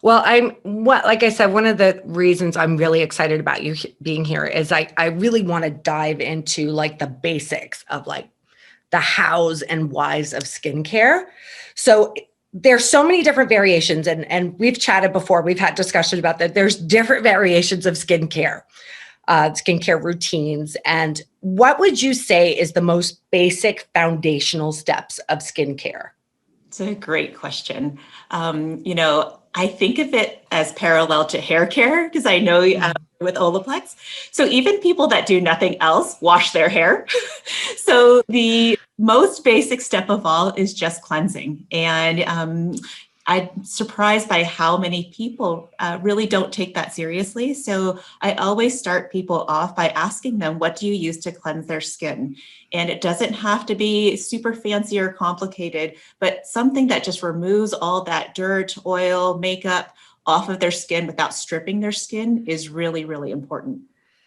Well, like I said, one of the reasons I'm really excited about you being here is I really want to dive into like the basics of like the hows and whys of skincare. So there's so many different variations, and we've chatted before. We've had discussion about that. There's different variations of skincare routines. And what would you say is the most basic foundational steps of skincare? It's a great question. I think of it as parallel to hair care because I know with Olaplex. So even people that do nothing else wash their hair. So the most basic step of all is just cleansing. And I'm surprised by how many people really don't take that seriously. So I always start people off by asking them, what do you use to cleanse their skin? And it doesn't have to be super fancy or complicated, but something that just removes all that dirt, oil, makeup off of their skin without stripping their skin is really, really important.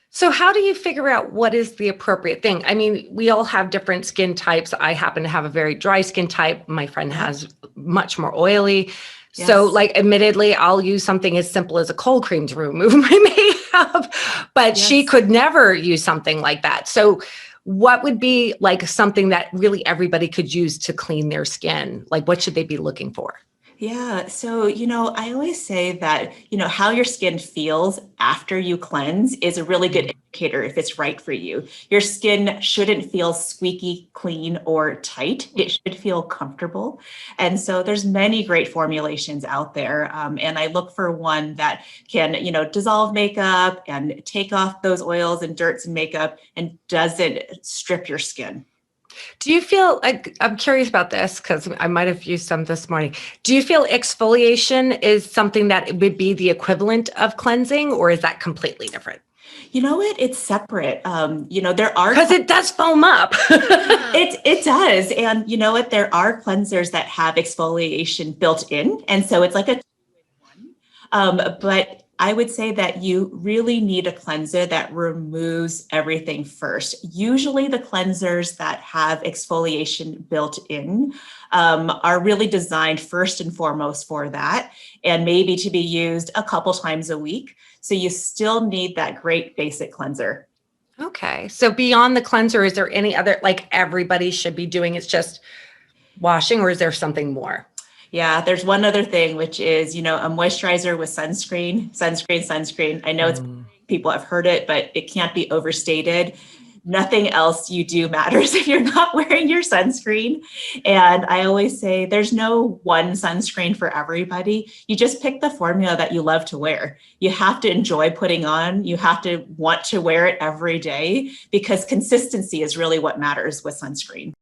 So how do you figure out what is the appropriate thing? I mean, we all have different skin types. I happen to have a very dry skin type. My friend has much more oily. So Yes. like, admittedly, I'll use something as simple as a cold cream to remove my makeup, but she Yes. could never use something like that. So what would be like something that really everybody could use to clean their skin? Like, what should they be looking for? Yeah. So, I always say that, how your skin feels after you cleanse is a really good indicator if it's right for you. Your skin shouldn't feel squeaky clean or tight. It should feel comfortable. And so there's many great formulations out there. And I look for one that can, dissolve makeup and take off those oils and dirts and makeup and doesn't strip your skin. Do you feel like, I'm curious about this because I might have used some this morning. Do you feel exfoliation is something that would be the equivalent of cleansing, or is that completely different? You know what? It's separate. There are Because it does foam up. it does. And you know what? There are cleansers that have exfoliation built in. And so it's like a two-in-one. But I would say that you really need a cleanser that removes everything first. Usually the cleansers that have exfoliation built in are really designed first and foremost for that, and maybe to be used a couple times a week. So you still need that great basic cleanser. Okay. So beyond the cleanser, is there any other, like everybody should be doing, it's just washing, or is there something more? Yeah, there's one other thing, which is, a moisturizer with sunscreen, sunscreen, sunscreen. I know it's people have heard it, but it can't be overstated. Nothing else you do matters if you're not wearing your sunscreen. And I always say there's no one sunscreen for everybody. You just pick the formula that you love to wear. You have to enjoy putting on, you have to want to wear it every day because consistency is really what matters with sunscreen.